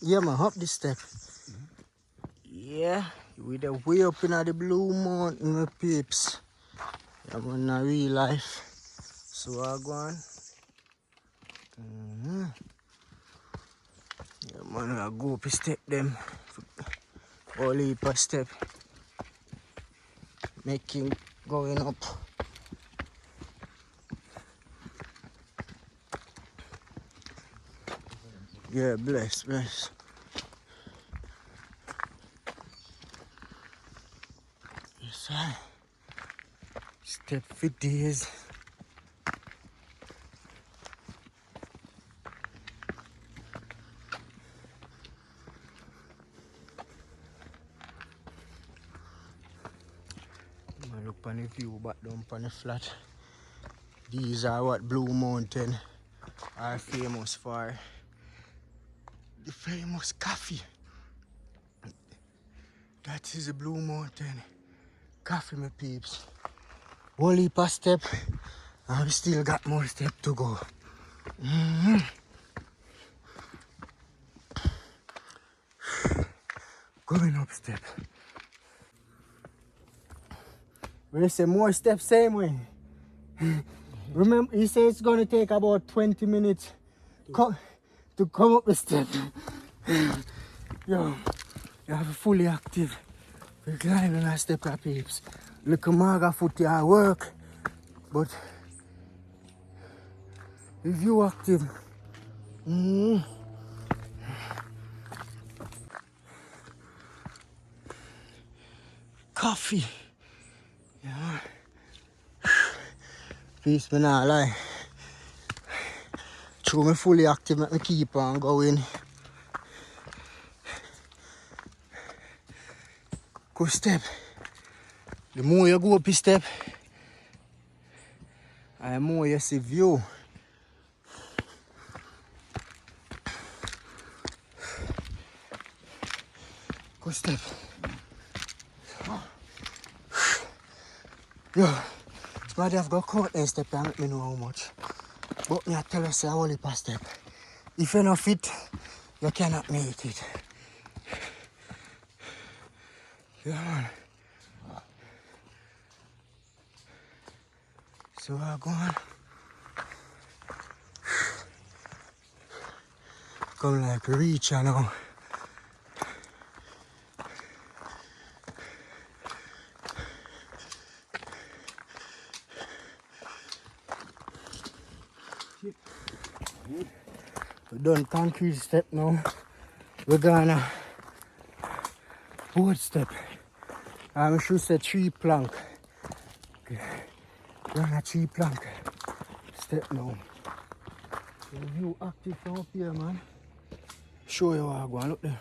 Yeah, man, up this step. Yeah, we the way up in the Blue Mountain, my peeps. Yeah, man, in real life. So I go on. Yeah, man, I go up a step them. All heap a step. Making going up. Yeah, bless. Yes, I step for days. I look on the view back down on the flat. These are what Blue Mountain are famous for. The famous coffee. That is the Blue Mountain coffee, my peeps. One heap a step, and we still got more step to go. Going up step. We say more steps same way. Remember, he said it's going to take about 20 minutes to come up the step. Yo, you have fully active. We're climbing a step of peeps. Look at Marga foot here work, but if you active, coffee. Yeah. Peace, me not lie. True, me fully active, let me keep on going. Go step. The more you go up a step, the more you see view. Go step. Yo, somebody have got caught and step and let me know how much. But me I tell you, say I only pass step. If you're not fit, you cannot make it. Yeah, man. So I go on. Come like reach, you know. We done concrete step now. We're gonna board step. I should say tree plank. Okay. We're on a tree plank step now. So the view active from up here, man. Show you what I go on. Look there.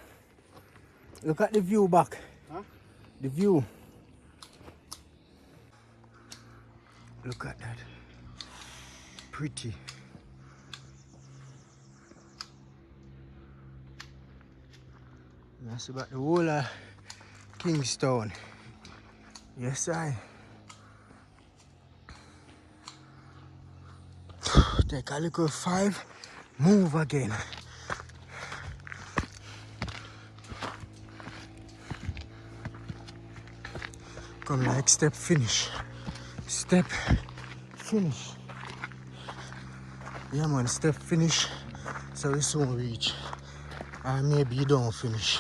Look at the view back. Huh? The view. Look at that. Pretty. That's about the whole of Kingstown. Yes, I. Take a little 5, move again. Come like step finish. Step finish. Yeah man, step finish. So we soon reach. Or maybe you don't finish.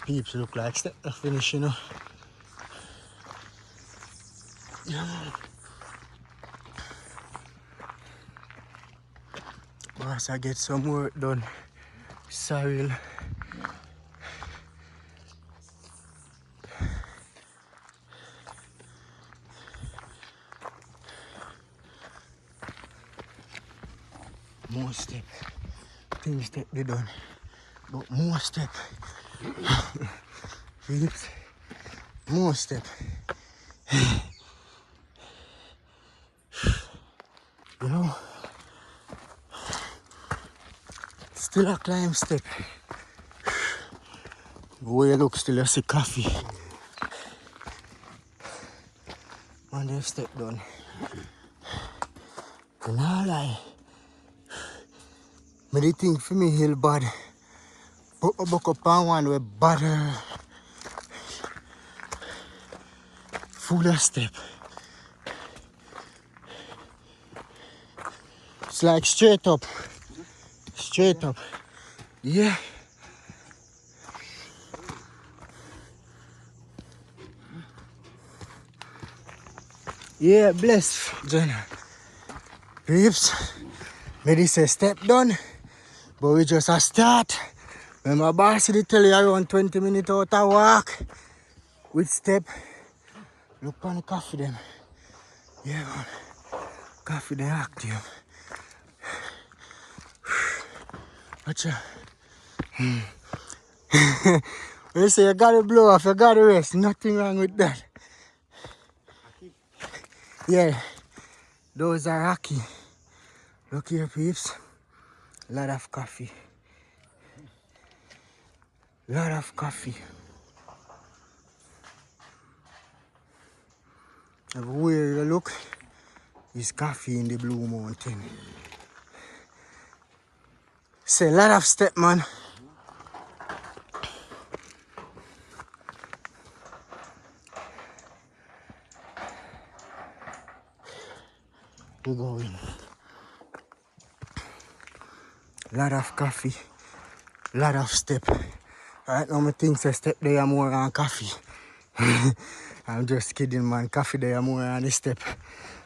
Peeps look like step finish, you know. Yeah man. Once I get some work done, soil. More step. Things step they done. But more step. Peeps. More step. You know. Still a climb step. The way you look, still you see coffee. Man, they've step done. And all I Me the thing for me hill bad. Put my book up on one with butter. Full of step. It's like straight up. Straight up. Yeah. Yeah, bless, Jenna. Peeps, me this a step done, but we just a start. When my boss did tell you around 20 minutes out of walk, with step, look on the coffee them. Yeah, man. Coffee them active. Watch out. When you say you gotta blow off, you gotta rest. Nothing wrong with that. Yeah, those are rocky. Look here, peeps. Lot of coffee. Lot of coffee. Everywhere you look, is coffee in the Blue Mountain. Say a lot of step, man. We're going. Lot of coffee. Lot of step. Right now, I think the step there more on coffee. I'm just kidding, man. Coffee there more on the step.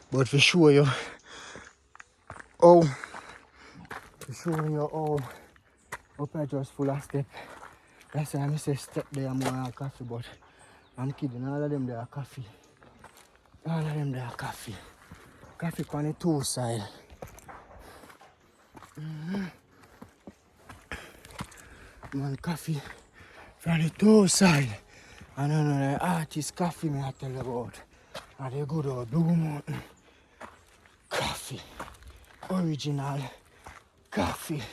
But for sure you, up I just full of step. That's why I say step there more on coffee, but I'm kidding. All of them there are coffee. All of them there are coffee. Coffee on the two side. Man, coffee from the two side. I don't know the artist coffee me I tell you about. And they good old Blue Mountain coffee. Original coffee.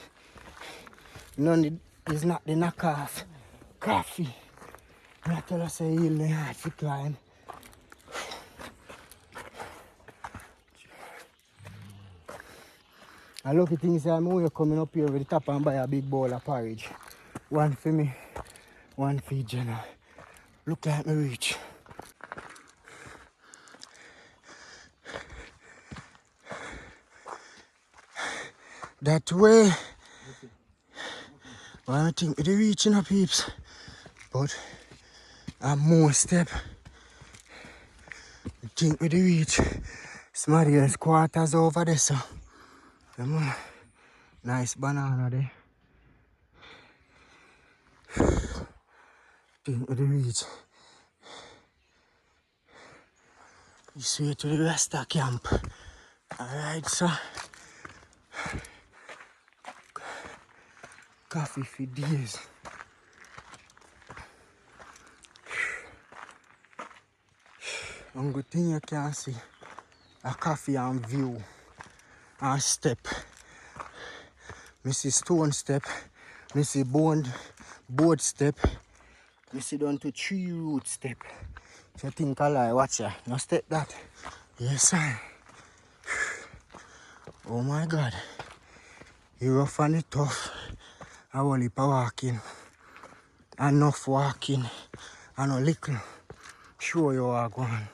None is not the knockoff coffee. And I tell you say he'll the hard to climb. I lucky things I'm only coming up here with the top and buy a big bowl of porridge. One for me, one for Jenna. Look like me reach. That way, well, I think we're reaching up peeps. But I'm more step. I think we're reach. Smarty's quarters over there, so. Come on. Nice banana there. Think we're reach. This way to the Rasta camp. Alright, so. Coffee for days. One good thing you can see a coffee and view and step. I see stone step, I see board step, I see down to tree root step. If you think I lie, watch ya. No step that. Yes, sir. Oh my God. You rough and it tough. I only for walking. Enough walking. And a little. Sure you are going.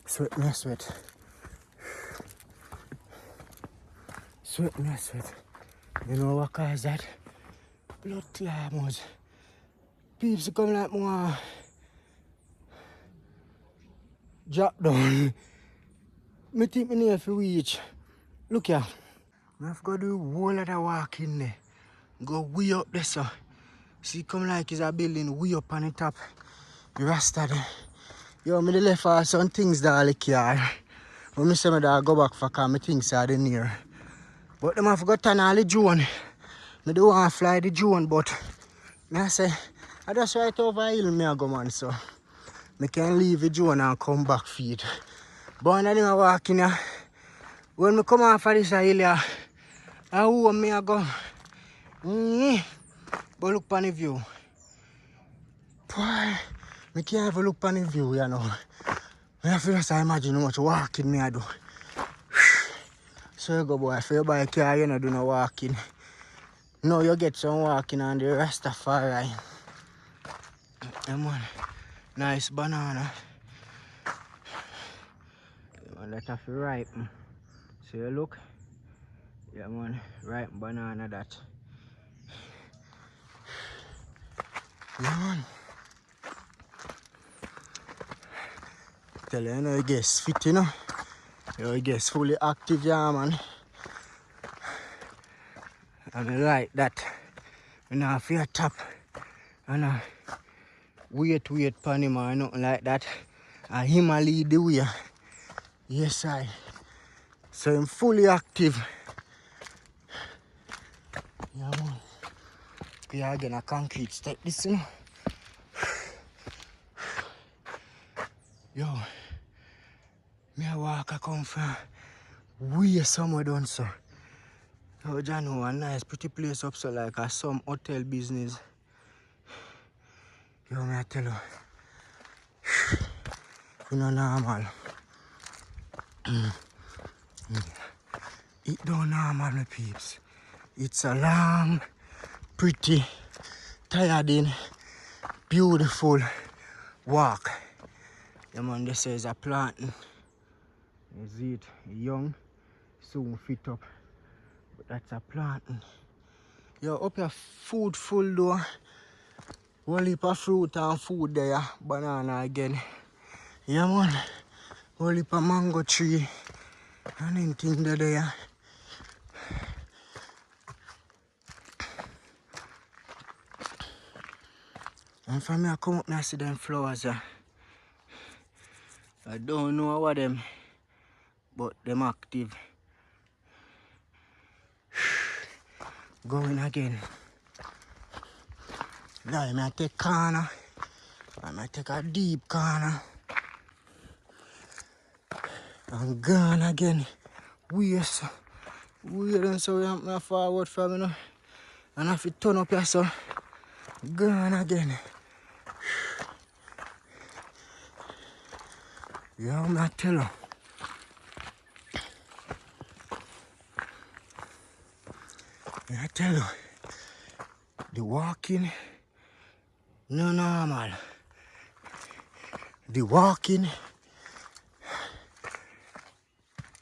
Sweat me sweat. Sweat me sweat. You know what cause that? Blood clamors. People come like more drop down. I think I need to reach. Look here. I have to do a whole lot of walking there. Go way up there, so. See, come like it's a building way up on the top. The Rasta there. Yo, me the left for some things that I like here. When I say I go back for because my things are near. But them have got on all the drone. I don't want to fly the drone, but I say, I just right over hill me I go, man, so I can leave the drone and come back feed. But when I walk in here, when I come off of this hill here, I home me I go. But look on the view. Boy, I can't even look on the view, you know. I feel like I imagine how much walking me I do. So you go boy, if you buy a car, you know do no walking. No, you get some walking on the Rastafari. Yeah man, nice banana. Yeah, man, that have to ripen. So you look, yeah man, ripe banana that. Yeah man. Tell you, you know, you get fit, you know. You get fully active, yeah man. And I like that. You know, if you tap and wait pan him or nothing like that. And him a lead the way. Yes, I. So I'm fully active. Yeah man. We are getting a concrete step this, you know. Yo, me a walk I come from way somewhere done so. Oh, John, a nice pretty place up so like some hotel business. Yo, me I tell you, you know normal. It don't normal, my peeps. It's a long, pretty, tiring, beautiful walk. Yeah, man, this is a planting. You see it, young, soon fit up. But that's a planting. Yo, up here, food full though. One heap of fruit and food there. Banana again. Yeah, man. One heap of mango tree. And anything there. And from here, I come up and I see them flowers. I don't know what them, but them active. Going again. Now I might take corner. I might take a deep corner. And gone again. Weird so. Weird and so we have to forward from you know. And I have to turn up here so. Gone again. Yeah, I'm not telling. I tell you, the walking, no normal. The walking,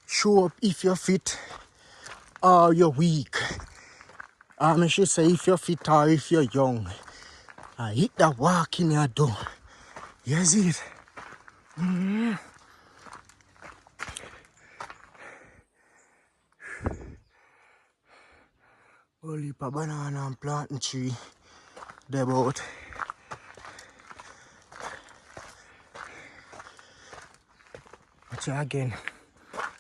show up if you're fit or you're weak. I should say if you're fit or if you're young. I hit that walking you do. You see it? Whole heap of banana and planting tree. They're about. Watch it again.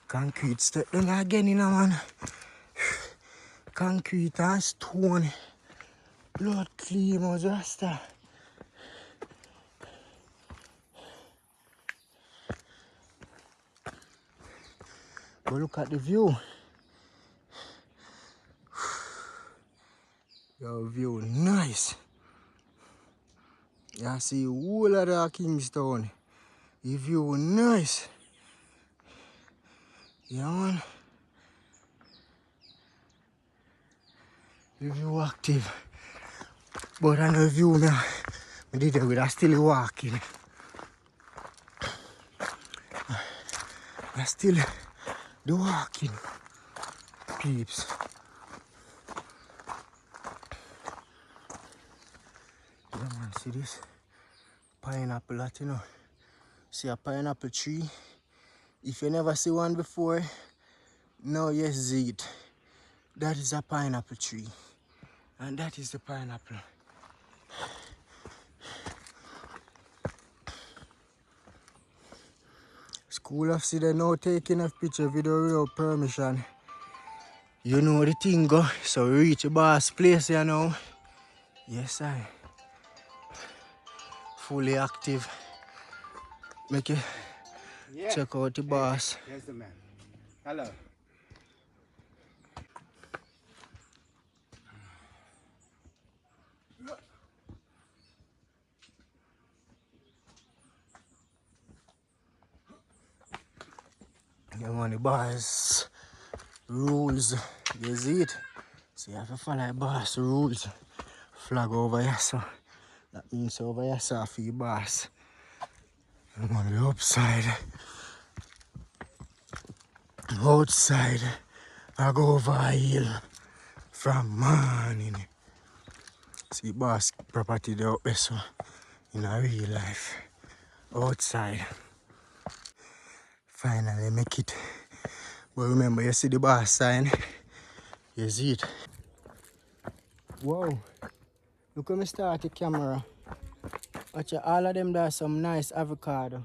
Concrete step them again, you know, man. Concrete and stone. Blood clean was Rasta. But look at the view. Your view nice. You see whole of the Kingstown. The view nice. Yeah man. The view active. But I know view now. I did it with a still walking. I still the walking. Peeps. Yeah man, see this? Pineapple that you know. See a pineapple tree. If you never see one before, now you see it. That is a pineapple tree. And that is the pineapple. School of see they now taking a picture video without permission. You know the thing go. So we reach the boss place here now. Yes I. Fully active. Make you check out the boss. Here's the man. Hello. Yeah man, the boss rules. You see it? So you have to follow the boss rules. Flag over here, so that means over here, so for your boss. I'm on the upside. Outside. I go over a hill from morning. See boss property there up there, so in a real life. Outside. Finally make it. But remember, you see the boss sign. You see it. Whoa. Look when I start the camera. Watch out, all of them there some nice avocado.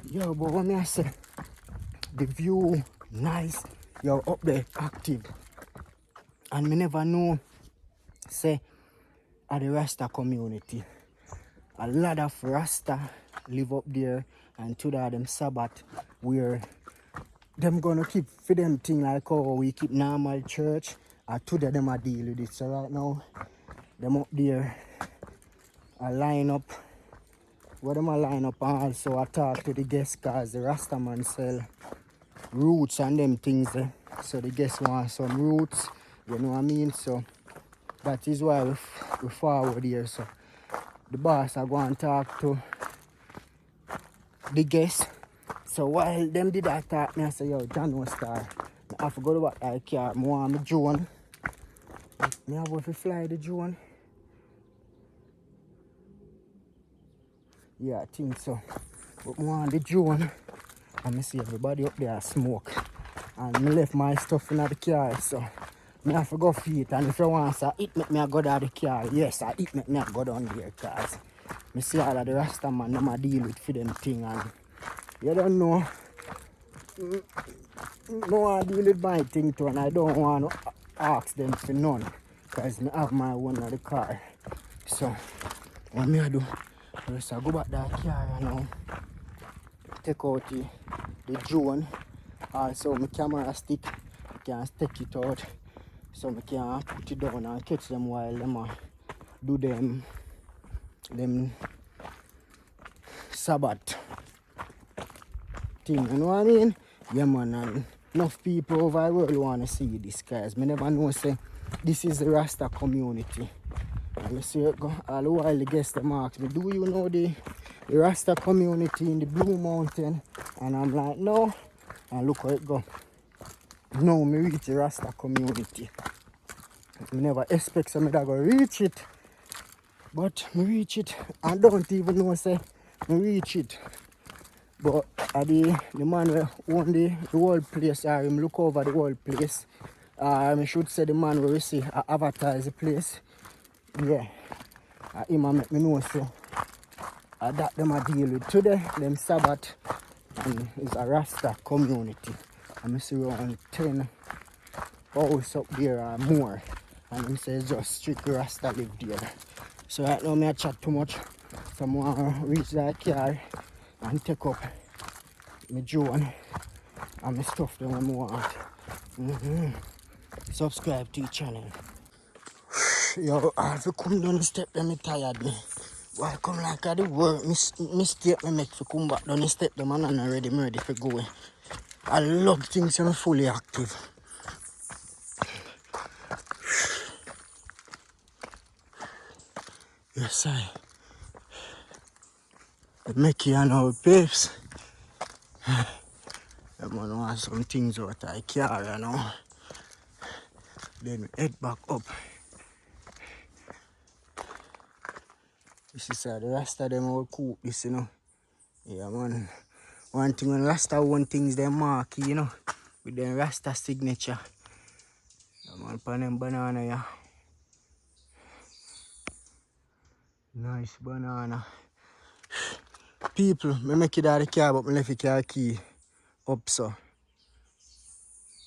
Yo, but what me I say? The view nice. Yo, up there active. And me never know say at the Rasta community. A lot of Rasta live up there and to that them Sabbath where them gonna keep for them thing like how we keep normal church and to that them a deal with it. So right now them up there a line up where them a line up and also I talk to the guests cause the Rasta man sell roots and them things there. So the guests want some roots, you know what I mean? So that is why we forward here. So the boss are going to talk to the guests. So while them did that talk, me I say, yo, John no star. I have to go to back that car. I want my drone. Me have to fly the drone. Yeah, I think so. But I want the drone. And I see everybody up there smoke. And I left my stuff in the car. So I have to go feed. And if you want to eat, me I go down the car. Yes, I eat, me I go down there. Because I see all of the Rasta man, them a deal with for them thing. And you don't know. No one deal with my thing too, and I don't want to ask them for none because I have my one in the car. So what me I do is I go back that car and now take out the drone. Also my camera stick, I can take it out so I can put it down and catch them while them do them Sabbath thing, you know what I mean? Yeah man, and enough people over the world want to see this guys. Me never know say this is the Rasta community. And I see it go all the while the guests them ask me, do you know the Rasta community in the Blue Mountain? And I'm like, no. And look how it go. No, me reach the Rasta community. I never expect somebody that go reach it. But me reach it and don't even know say me reach it. But the man who own the whole place, him look over the whole place. I should say the man where we see advertise the place. Yeah. Him make me know so that them a deal with today, them Sabbath, and it's a Rasta community. And I see around 10 house up there or more. And them say just strict Rasta live there. So right now me I chat too much. So I want to reach that car and take up my drone and my stuff that I want. Subscribe to the channel. Yo, I have to come down the step and me tired me. Why come like I do work, mistake me make to come back down the step them and I'm ready for going. I love things when I'm fully active. Yes, I make you know babes. I'm gonna want some things out I carry, you know. Then head back up. This is the Rasta them all cook this, you know. Yeah man. One thing when Rasta one things they mark, you know. With the Rasta signature. Yeah man, pan them banana, yeah. Nice banana. People, I make it out of the car, but I left the car key up so.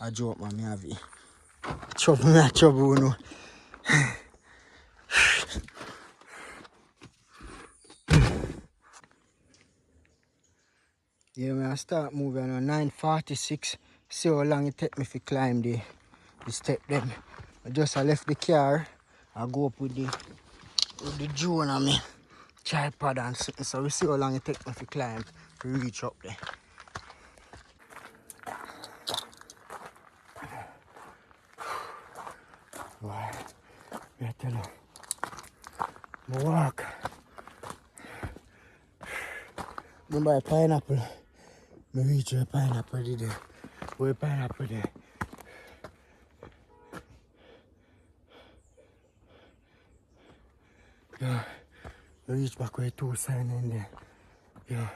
I joke man, I have it. Trouble, you know. Yeah, man, I start moving on 9:46. See how long it take me to climb the step them. I left the car. I go up with the drone on me. Tripod and something. So we see how long it take me to climb to reach up there. Why? I tell you. I walk. Remember a pineapple? I reach a pineapple there. Where pineapple there? Yeah. I reach back where two sign in there. Yeah.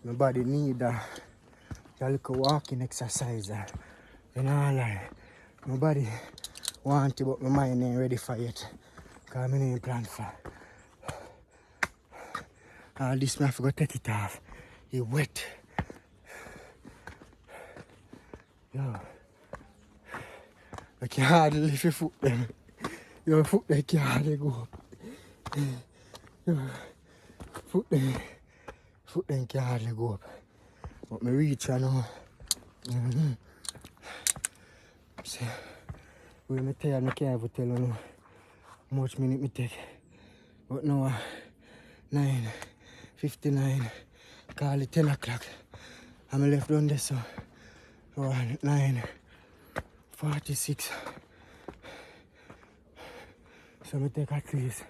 Nobody need a little walking exercise. You know, like, nobody want it, but my mind ain't ready for it. Because I ain't plan for. All this, I forgot to take it off. It wet. Yo. I can't hardly lift your foot then. Your foot they can't hardly go up. Yo. Foot then can't hardly go up. But me reach I know. See, when I tell you, I can't even tell you how much minute me take. But now, 9:59, call it 10 o'clock. I'm left down there, so 9:46. So I take at least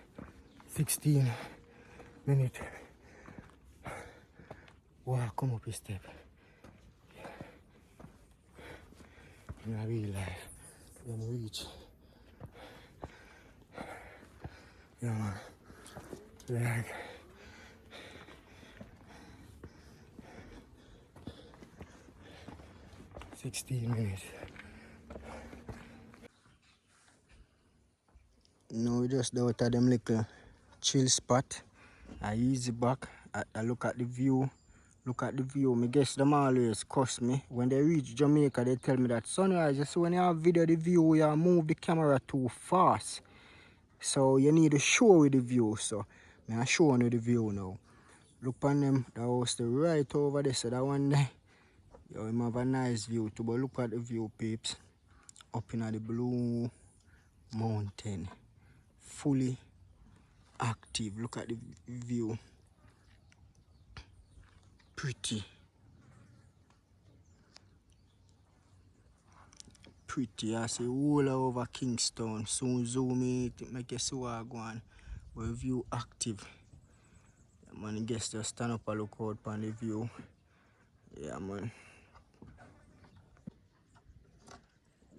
16 minutes. Walk, come up a step. In a real life, then reach. Yeah, man. Like, $16. No, we just out of them little chill spot. I easy back. I look at the view. Look at the view. Me guess them always cuss me. When they reach Jamaica, they tell me that sunrise, just when you have video the view, you move the camera too fast. So you need to show with the view. So I show you the view now. Look on them, that was the right over there. So that one there. You have a nice view too. But look at the view, peeps. Up in the blue mountain. Fully active. Look at the view. Pretty. Pretty. I see all over Kingston. Soon zoom it, make you see what I go on. But view active. Yeah, man, I guess just stand up and look out on the view. Yeah, man.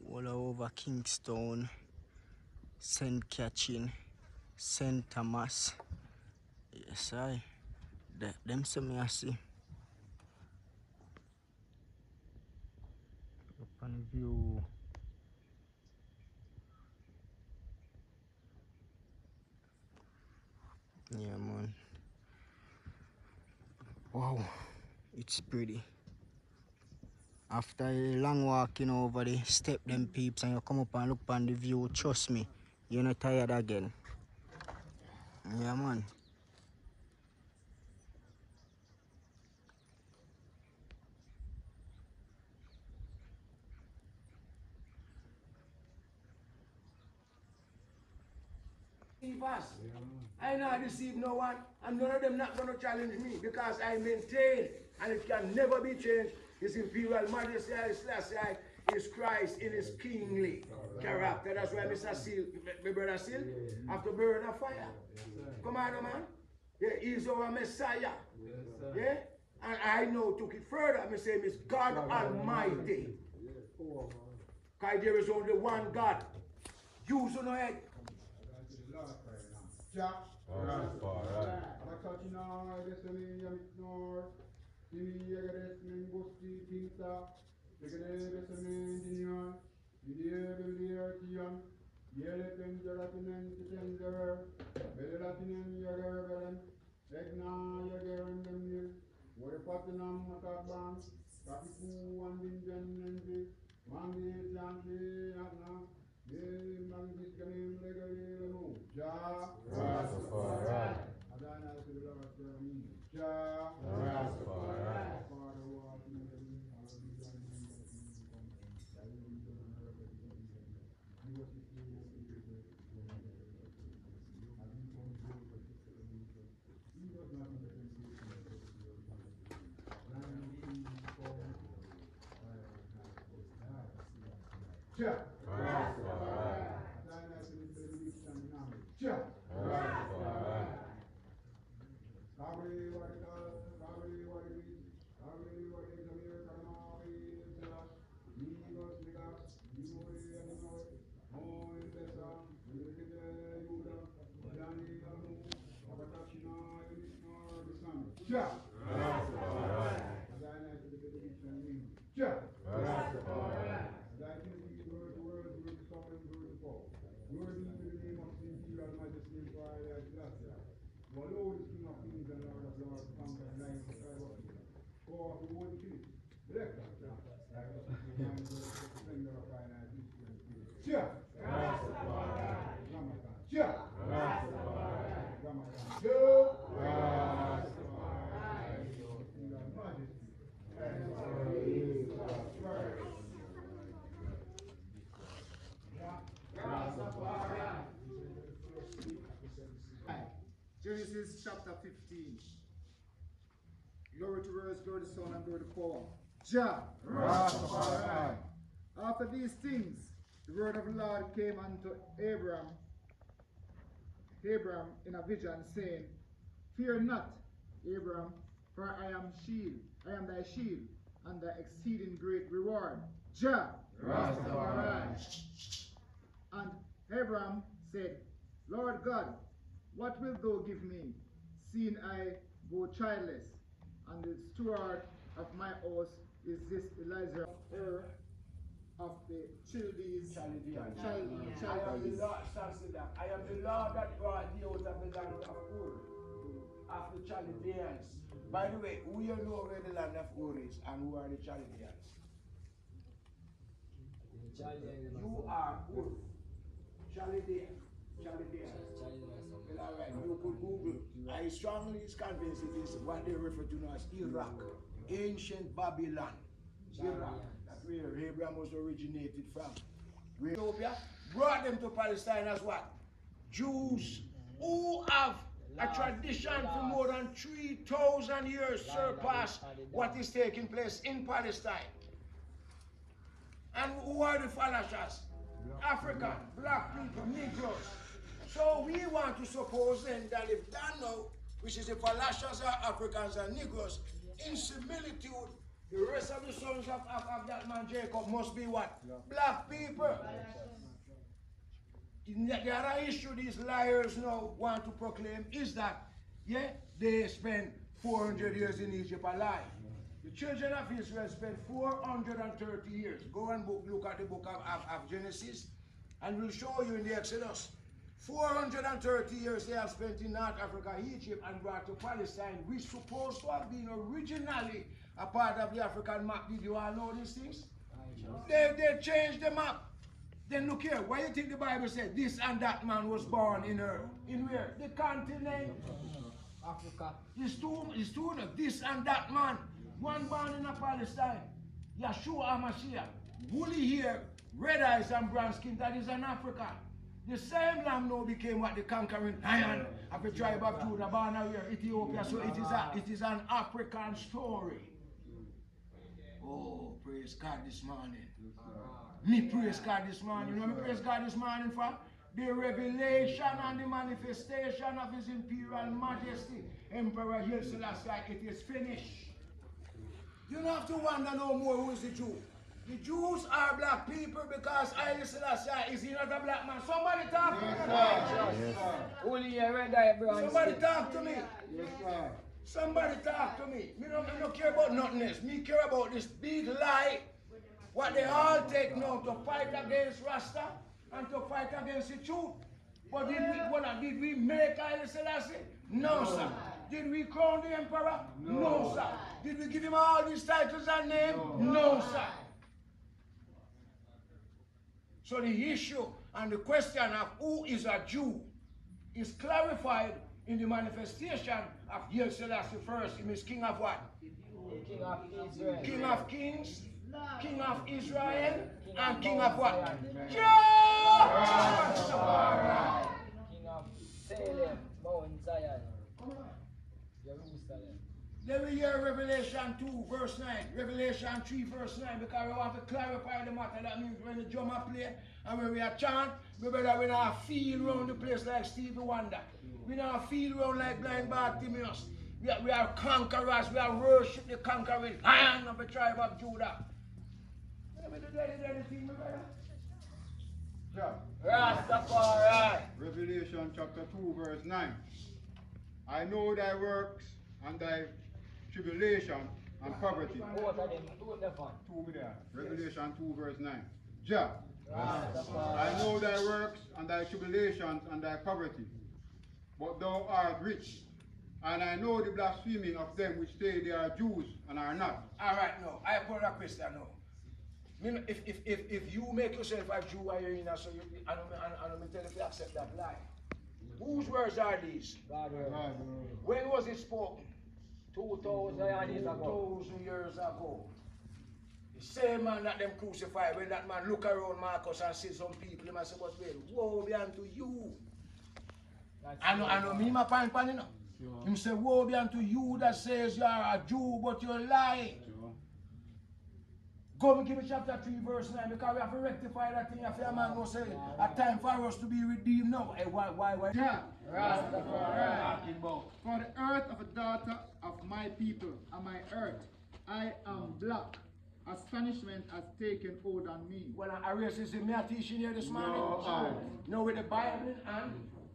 All over Kingston, St. Catherine, St. Thomas. Yes, them see me I see. Up on the view. Yeah, man. Wow, it's pretty. After a long walking over the step them peeps and you come up and look on the view, trust me, you're not tired again. Yeah, man. I not deceive no one, and none of them not going to challenge me because I maintain, and it can never be changed. His imperial majesty, Selassie, is Christ in his kingly character. That's why Mr. Seal, my brother Seal, have to burn a fire. Come on, man. Yeah, he's our Messiah. Yeah? And I know took it further. I say, it's God Almighty. Because there is only one God. Use on head. Rastafari. Rastafari. Rastafari. Jah. Rastafari. Jah. Rastafari. Jah. Rastafari. Jah. Rastafari. Glory be to the name of the Imperial Majesty and Royal Rasta. Our Lord is King of Kings and Lord of Lords, conquering lion of the tribe of Judah. Core of the Holy King. Bless us, Jah. Like us, the man who is the defender of our life, this is the Spirit. Jah. Ramadan. Jah. Ramadan. Jah. Imperial Majesty. Genesis chapter 15. Glory to verse, glory to Son, and glory to power. Jah. Rastafari. After these things, the word of the Lord came unto Abram in a vision, saying, Fear not, Abram, for I am thy shield, and thy exceeding great reward. Jah. Rastafari. And Abram said, Lord God, what wilt thou give me, seeing I go childless, and the steward of my house is this Elijah of the Chaldees. I am the Lord, I am the Lord that brought thee out of the land of Ur, of the Chaldeans. By the way, we all know where the land of Ur is and who are the Chaldeans. You are Ur, Chaldean. Well, all right, you could Google. I strongly is convinced it is what they refer to now as Iraq, ancient Babylon. Iraq, that's where Abraham was originated from. Ethiopia brought them to Palestine as what? Jews who have a tradition for more than 3,000 years surpass what is taking place in Palestine. And who are the Falashas? African, black people, Negroes. So we want to suppose then that if Dano, which is the Falashas are Africans and Negroes, in similitude, the rest of the sons of that man Jacob must be what? Black people. The other issue these liars now want to proclaim is that, yeah, they spent 400 years in Egypt alive. The children of Israel spent 430 years. Go and look at the book of Genesis, and we'll show you in the Exodus. 430 years they have spent in North Africa, Egypt, and brought to Palestine, which supposed to have been originally a part of the African map. Did you all know these things? They changed the map. Then look here, why do you think the Bible said this and that man was born in earth? In where? The continent. Africa. It's two, this and that man. One born in a Palestine. Yeshua HaMashiach. Woolly hair, red eyes and brown skin, that is an African. The same lamb now became what the conquering lion of the tribe of Judah, born here, Ethiopia. So it is an African story. Oh, praise God this morning. Me praise God this morning. You know me praise God this morning for? The revelation and the manifestation of His Imperial Majesty, Emperor Haile Selassie. It is finished. You don't have to wonder no more who is the Jew. The Jews are black people because Haile Selassie is not a black man. Somebody talk to me. Only a red eye, bro. Somebody talk to me. Yes, sir. Somebody talk to me. Me don't care about nothing else. Me care about this big lie. What they all take now to fight against Rasta and to fight against the truth. But did we make Haile Selassie? No, sir. Did we crown the emperor? No, sir. Did we give him all these titles and names? No, sir. So the issue and the question of who is a Jew is clarified in the manifestation of Haile Selassie first. He is king of what? King of Israel. King of kings, king of Israel, and king of what? King of Salem, Mount Zion, Jerusalem. Let me hear Revelation 2 verse 9, Revelation 3 verse 9, because we have to clarify the matter. That means when the drummer play and when we are chant, we better we not feel around the place like Stevie Wonder. We not feel around like blind Bartimaeus. We are conquerors, we are worship the conquering lion of the tribe of Judah. Let me do anything, my brother. Yeah. Rastafari. Revelation chapter 2 verse 9. I know thy works and thy tribulation and poverty. Both of them, two of them fun. 2 million. Revelation 2 verse 9. Jah. Rastafari. I know thy works and thy tribulations and thy poverty, but thou art rich. And I know the blaspheming of them which say they are Jews and are not. All right, no. I put a question now. If you make yourself a Jew and you're in a, so you, I don't tell you to accept that lie. Whose words are these? God word. When was it spoken? 2,000 years ago. 2,000 years ago. The same man that them crucified, when that man look around Marcus and see some people, he must say, but well, woe be unto you. I know me my pan you know. Him say, woe be unto you that says you are a Jew, but you're lying. Go and give me chapter 3 verse 9, because we have to rectify that thing. If a man no say a time for us to be redeemed now. Hey, why? Yeah. Talking about. For the earth of a daughter of my people and my earth, I am black. Astonishment has taken hold on me. Well, a racism me a teaching here this morning. No, with the Bible in hand.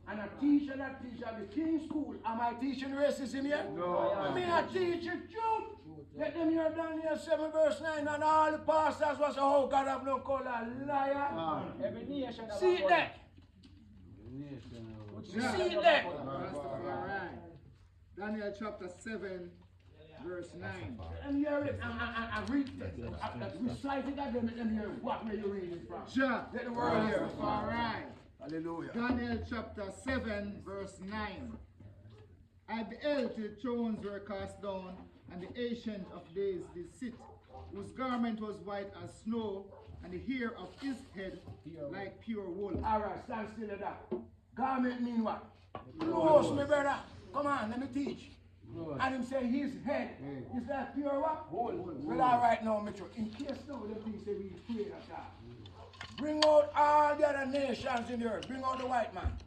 And a teacher that teach at the King's School. Am I teaching racism here? No. Me a teach it truth. Let them hear Daniel 7 verse 9 and all the pastors was oh God have no color, liar. Every nation have See a it there. See it there. Rastafari. Daniel chapter 7 verse 9. And hear it and read it. Recite it again. Let them hear what where you reading from. Ja. Let the world hear. Rastafari. Hallelujah. Daniel chapter 7 verse 9. I beheld till the thrones were cast down, and the Ancient of Days did sit, whose garment was white as snow, and the hair of his head like pure wool. All right, stand still at that. Garment mean what? Close, my brother. Come on, let me teach. And him say his head is like pure what? Wool. Well, all right now, Mitchell. In case now, the thing say we pray at that. Bring out all the other nations in the earth. Bring out the white man.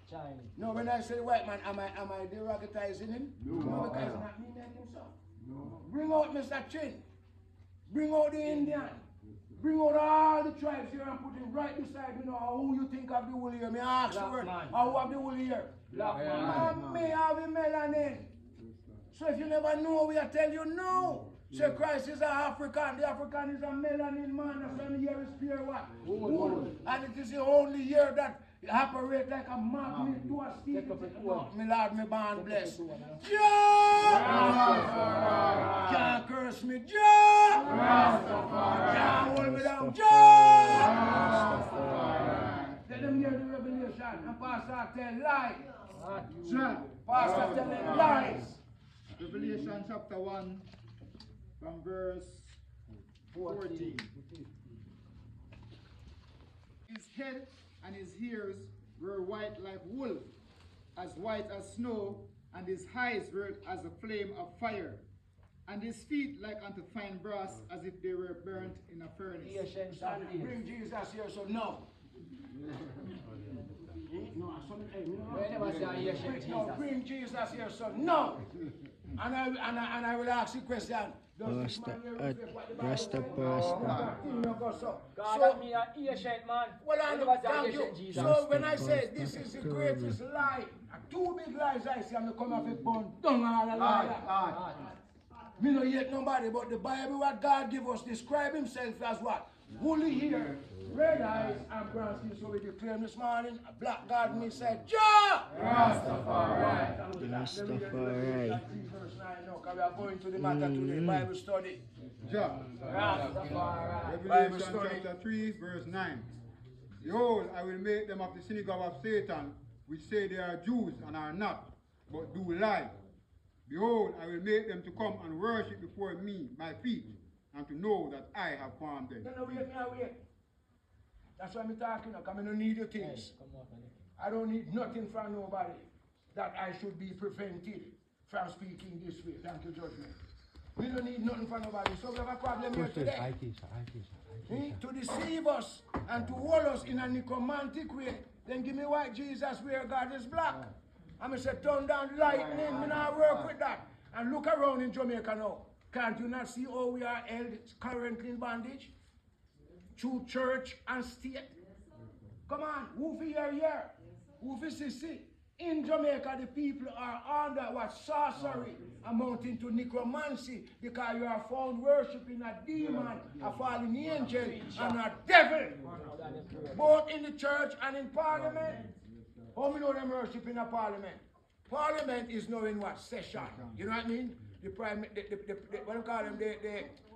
China. No, when I say white man, am I derogatizing him? No, because it's not me making so. No. Bring out Mr. Chin. Bring out the Indian. Bring out all the tribes here and put him right beside me now. Who you think of the wool here? Me ask the word. Who have the wool here? Black man. Me have the melanin. So if you never know, we tell you no. Say Christ is an African. The African is a melanin man. That's why the year is pure what? Wool. And it is the only year that operate like a magnet to a steel. Me Lord, me born blessed. Jah! Can't curse me. Jah! Can't hold me down. Jah! Let them hear the revelation. And Pastor tell lies. Ja. Pastor tell lies. Revelation chapter 1 from verse 14. His head and his ears were white like wool, as white as snow, and his eyes were as a flame of fire, and his feet like unto fine brass, as if they were burnt in a furnace. Bring Jesus here, so no. No, bring Jesus here, so no. And I will ask you a question. Rasta. God have me an ancient man. Well, thank you. So when I say this is the greatest lie, two big lies I see, I'm come off a bone, don't all a lie. Me no yet nobody, but the Bible what God give us describe himself as what? Woolly hair, red eyes, and brown skin. So we declare this morning, a black God me said, Jah! Rastafari. Verse 9 now, because we are going to the matter today, Bible study. Jah. Rastafari. Revelation chapter 3 verse 9. Behold, I will make them of the synagogue of Satan, which say they are Jews and are not, but do lie. Behold, I will make them to come and worship before me, my feet, and to know that I have formed them. No, wait. That's why I'm talking now, because I don't need your things. I don't need nothing from nobody that I should be prevented. from speaking this way. Thank you, judgment. We don't need nothing from nobody. So we have a problem here today. To deceive us and to hold us in a necromantic way. Then give me white Jesus where God is black. I'm going to say turn down lightning. We not work with that. And look around in Jamaica now. Can't you not see how we are held currently in bondage? Through church and state. Come on, who fi here? Who fi see? In Jamaica, the people are under what? Sorcery, amounting to necromancy, because you are found worshipping a demon, a fallen angel, and a devil. Both in the church and in parliament. How many know them worship in a parliament? Parliament is now in what? Session. You know what I mean? The prime, what do you call them?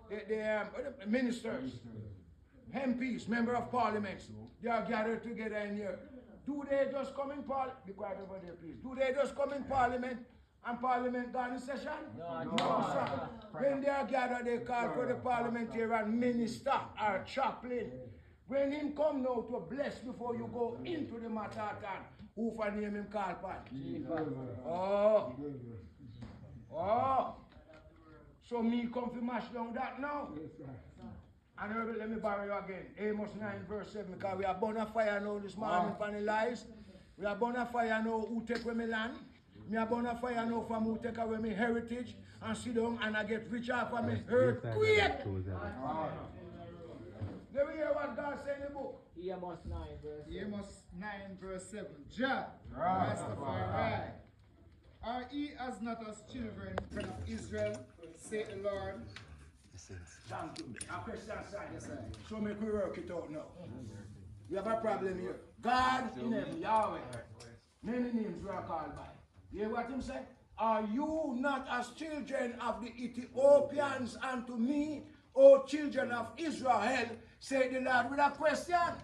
The ministers, MPs, member of parliaments. They are gathered together in here. Do they just come in parliament? Be quiet over there, please. Do they just come in parliament and parliament gone in session? No, sir. When they are gathered, they call for the parliamentarian minister or chaplain. When him come now to bless before you go into the matter at hand, who for name him call upon? Oh. So me come to mash down that now. And let me borrow you again. Amos 9 verse 7, because we are born a fire now this morning for the lies. We are born a fire now who take away my land. Me are born a fire now from who take away my heritage and sit down and I get rich off of me earthquake. Let me hear what God said in the book. Amos 9 verse 7. Amos 9 verse 7. Jah, Rastafari. Are ye as not as children of Israel, say the Lord? Thank you. A question side. Yes, sir. So make we work it out now. We have a problem here. God in heaven, Yahweh. Many names we are called by. You hear what him say? Are you not as children of the Ethiopians unto me, O children of Israel? Say the Lord with a question.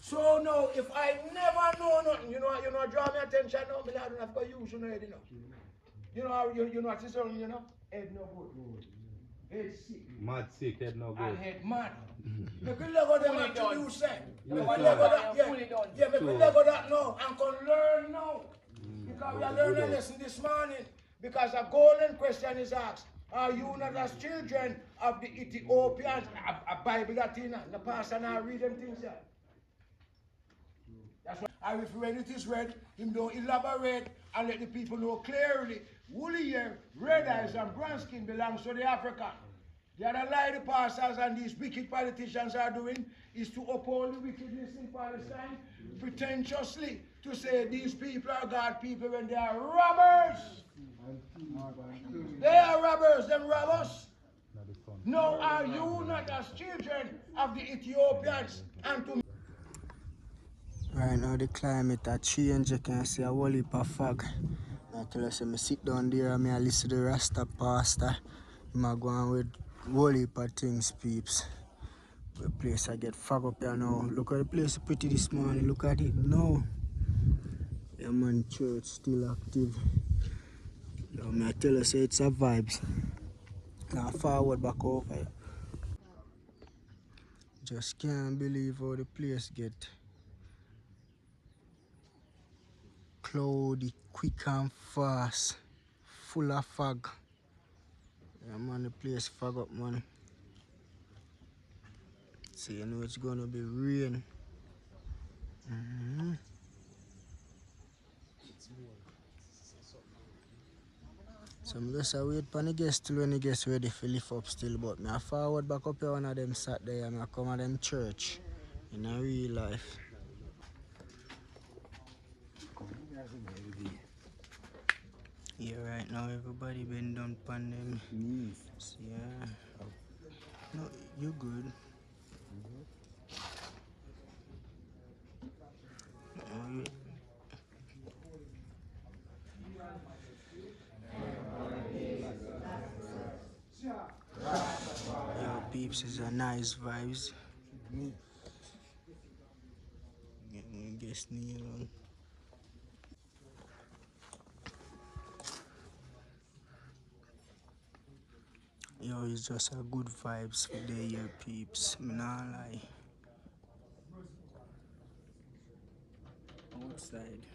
So now, if I never know nothing, you know, draw me attention now, me not have to use you know, head, you know, you know what is wrong, you know? Head no good. Head sick. Mad sick, head no good. And head mad. Make we lego them up to you, say. Make we Yes, lego sir. that, yeah, make we lego that now and can learn now. Because we are learning a lesson this morning. Because a golden question is asked. Are you not as children of the Ethiopians? A Bible that in the pastor now read them things here. That's why. And if when it is read, him don't elaborate and let the people know clearly. Woolly hair, red eyes, and brown skin belongs to the African. The other lie the pastors and these wicked politicians are doing is to uphold the wickedness in Palestine, pretentiously to say these people are God people when they are robbers. They are robbers, them robbers. No, are you not as children of the Ethiopians and to right now the climate a change, you can see a whole heap of fog. I tell you, I sit down there and I listen to the Rasta pastor. I'm going with a whole heap of things, peeps. The place I get fog up here now. Look at the place pretty this morning, look at it now. Yeah man, church still active. Yo, I tell you, say it's a vibes. Now forward back over here. Just can't believe how the place get cloudy, quick and fast, full of fog. Yeah man, the place fog up, man. So you know it's gonna be rain. So I'm just wait for the guests till when the guests ready to lift up still, but I forward back up here one of them sat there and I come at them church in a real life. Yeah, right now everybody been done pan them knees. Yeah. No, you good. Yo, peeps, is a nice vibes. Guess kneel on. Yo, it's just a good vibes for the year, peeps. Me nah lie. Outside.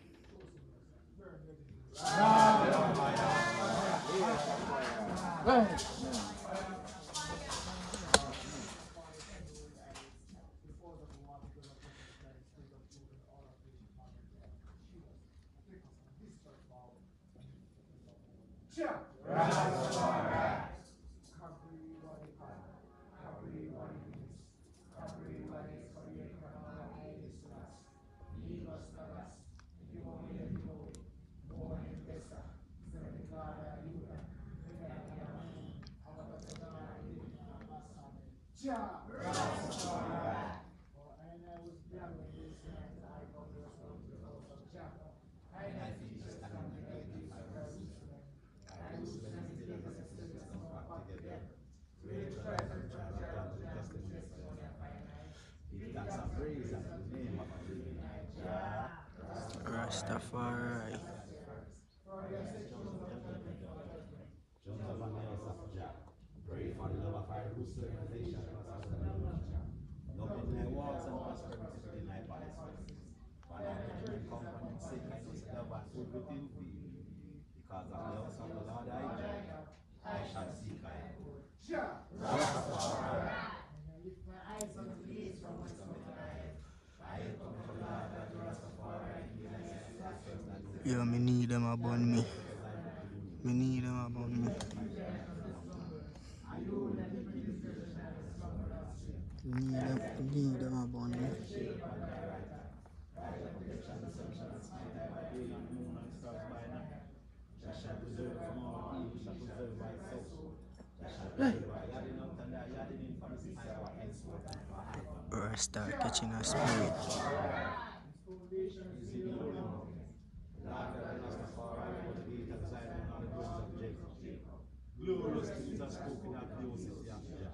Rastafari. Pray for the love of our roots, civilization, love in thy walls and prosperity within thy palaces. For thy judgment come from its sake, I know love and food within thee. Because of the house of the Lord I judge, I shall seek I. Rastafari. Lift my eyes on the hills from whence cometh my help. I come from the Lord God, the Rastafari. Yo, me need them upon me. Me need them upon me. Need them upon me. Rasta catching a spirit. Glorious things are spoken of the Moses Yahweh.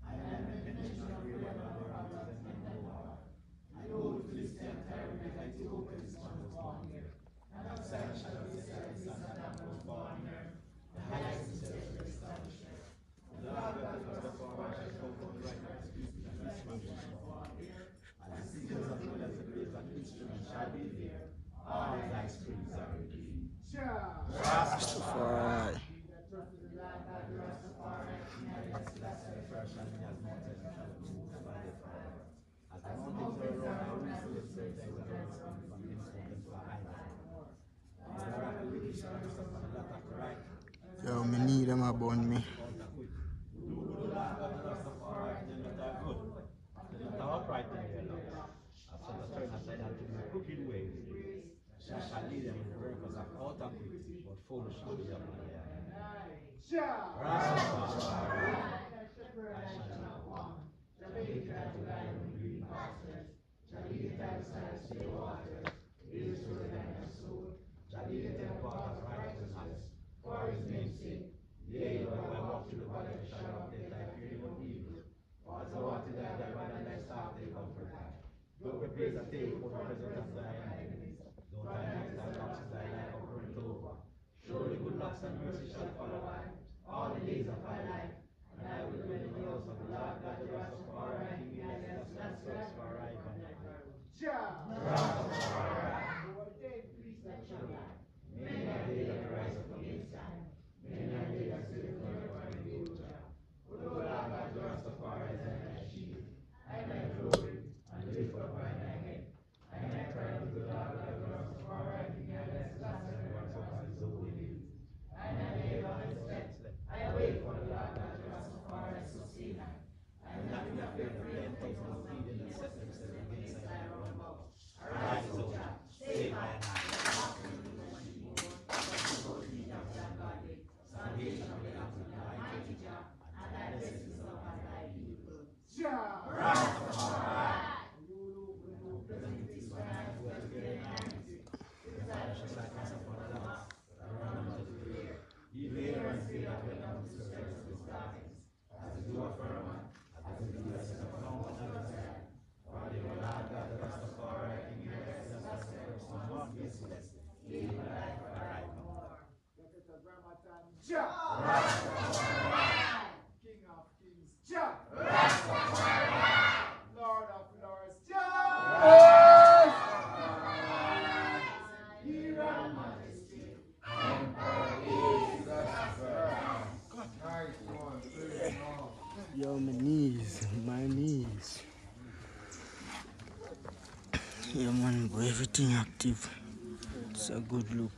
I am the pension of the one of the Rams and Noah. I go to this territory with I told him this one was born here. And of Zion shall be set the son that was born here. The highest is set to establish here. The Lord God of the Father shall come from the right of his people, and this man was born here. And the seasons of the as the graves and instruments shall be there. All thy springs are redeemed. Rastafari. Yo, me need them upon me. Shall lead them in the workers of outer quickly, but foolish shall be upon their hand. Rastafari. I shall not want. Jamaica to lie on green pastures. Jamaica beside still waters. Is to the land of soul. Jamaica the path of righteousness. For his name's sake. Yea, though I walk through the valley of the shadow of death, I fear no evil. For as I walk to thy right and thy staff, they comfort me. Don't prepare a table for the presence of thy enemies. Don't thy hands thy locks as thy life are burnt over. Surely good locks and mercy shall follow I all the days of my life, and I will dwell in the house of the Lord God, the Rastafari, King of Rastafari forever and ever. Rastafari. Many are they that rise up against time. Many are they that say the Lord for the future. O Lord God, the Rastafari is my shield, and my glory, and lift up my head. And I cry unto the Lord God, the Rastafari, King of Rastafari, and his holy name. And I lay on his bed, I wait for the Lord God, the Rastafari, sustain I. And not be afraid of 10,000 of heathen that set themselves against thy round about. Arise, O God, save my life. Salvation will come to the mighty Jah, and thy blessings upon thy people. Rastafari. Present it is when I dwell together in harmony. The Father shall likeness upon the house, the run unto the prayer. Ye later and say that when thou disturbest his gardens, as the dew of firmament, as the dew that is upon another side. For the Lord God, the Rastafari, King of Rastafari, first and one, yes, yes, live life forevermore. Rastafari. King of kings, Jah. Lord of lords, Jah. Here on majesty, Emperor is Rastafari. Yo, my knees, my knees. Yeah, man, boy, everything active. It's a good look.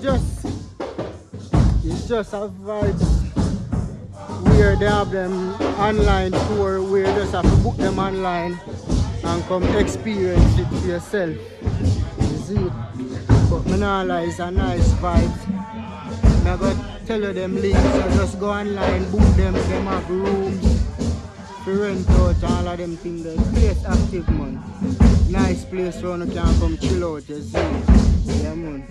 Yes, it's just a vibe where they have them online tour where you just have to book them online and come experience it for yourself. You see it? But me nah lie, it's a nice vibe. I got tell you them links, so just go online, book them have rooms, for rent out, all of them things. The place active, man. Nice place where you can come chill out, you see. Yeah, man.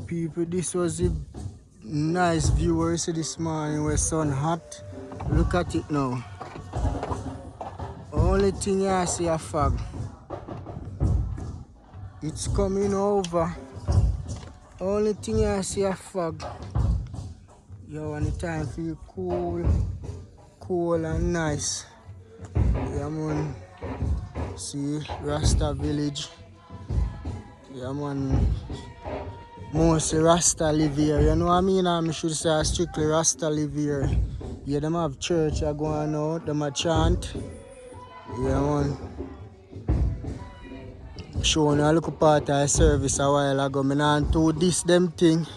People, this was a nice view we see this morning where sun hot. Look at it now. Only thing I see a fog. It's coming over. Only thing I see a fog. Yo, and the time feel cool and nice. Yeah, man. See, Rasta village. Yeah, man. Mostly Rasta live here, you know what I mean? I should say strictly Rasta live here. Yeah, them have church are going out, them a chant. Yeah, man. Showing a little part of the service a while ago. I not do this them thing.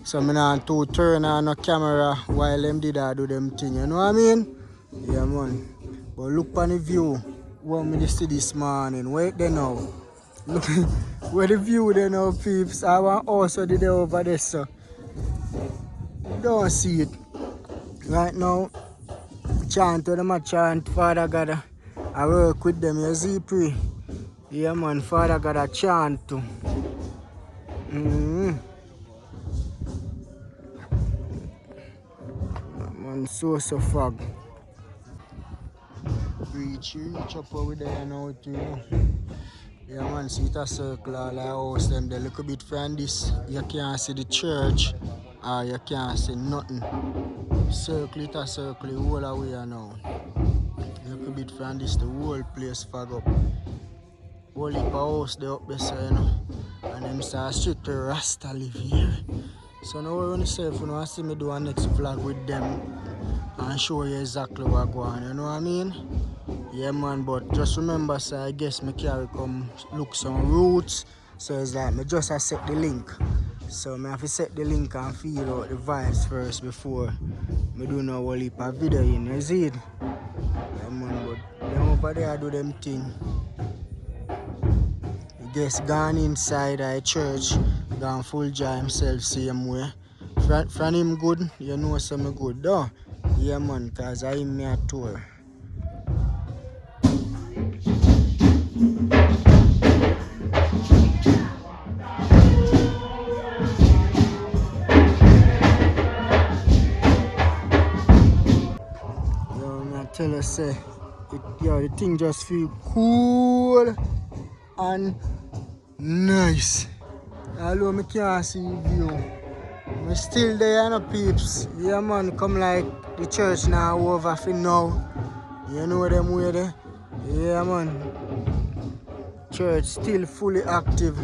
So I not to turn on a camera while them did I do them thing, you know what I mean? Yeah, man. But look on the view. What me see this morning. Wait there now. Look where the view there now, peeps. I want also did over there, so don't see it. Right now, chant to them a chant, Father God. I work with them, you see, pray. Yeah, man, Father God a chant too. Man, so fog. Reach up over there now too. Yeah, man, see it a circle all the house them there. Look a bit from this, you can't see the church or you can't see nothing. Circle it a circle the whole away now. Look a bit from this, the whole place fog up. Whole heap of house there up there, so, you know. And them say strictly Rasta live here. So now we're gonna say if you want to see me do a next vlog with them and show you exactly what go on, you know what I mean? Yeah, man, but just remember, so I guess me carry come look some roots. So it's like me just I set the link. So me have to set the link and feel out the vibes first before me do no whole heap of video in, you see it? Yeah, man, but them over there do them thing. I guess gone inside a church, gone full joy himself same way. From him good, you know some good though. Yeah, man, cause I me a tour. Tell us, the thing just feel cool. and nice. Although I can't see the view. I'm still there, no peeps. Yeah, man, come like the church now over for now. You know them way there? Yeah, man. Church still fully active.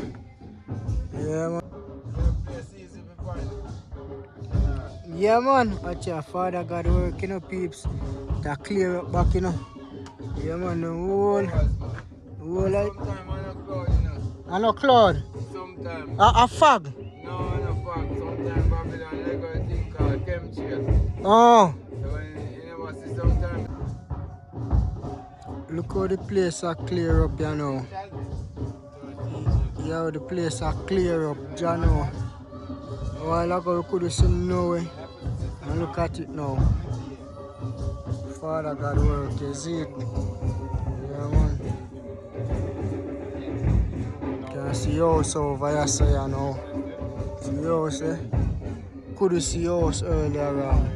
Yeah, man. Yeah, man. Watch your Father God work, you know, peeps. To clear up back, you know. Yeah, man. The whole like. I know cloud. Sometimes. A fog. No, no fog. Sometimes Babylon they got a thing called chemtrails. Oh. So when you never see sometimes. Look how the place are clear up, you know. Yeah, the place are clear up, you know. A while ago we couldn't see nowhere. And look at it now. Father God work, you see it? Yeah, man. Can see house over here, so you know. See house, eh? Couldn't see house earlier on.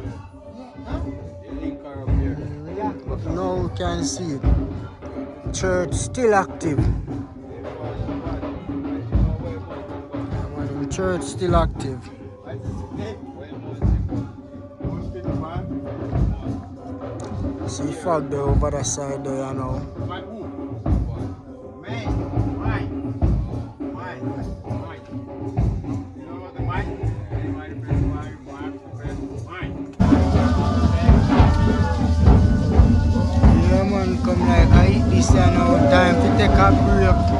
But now we can see it. Church still active. Yeah, man, the church still active. See fog there over the side there, you know. Yeah, man, come like I eat this, you know. Time to take a break.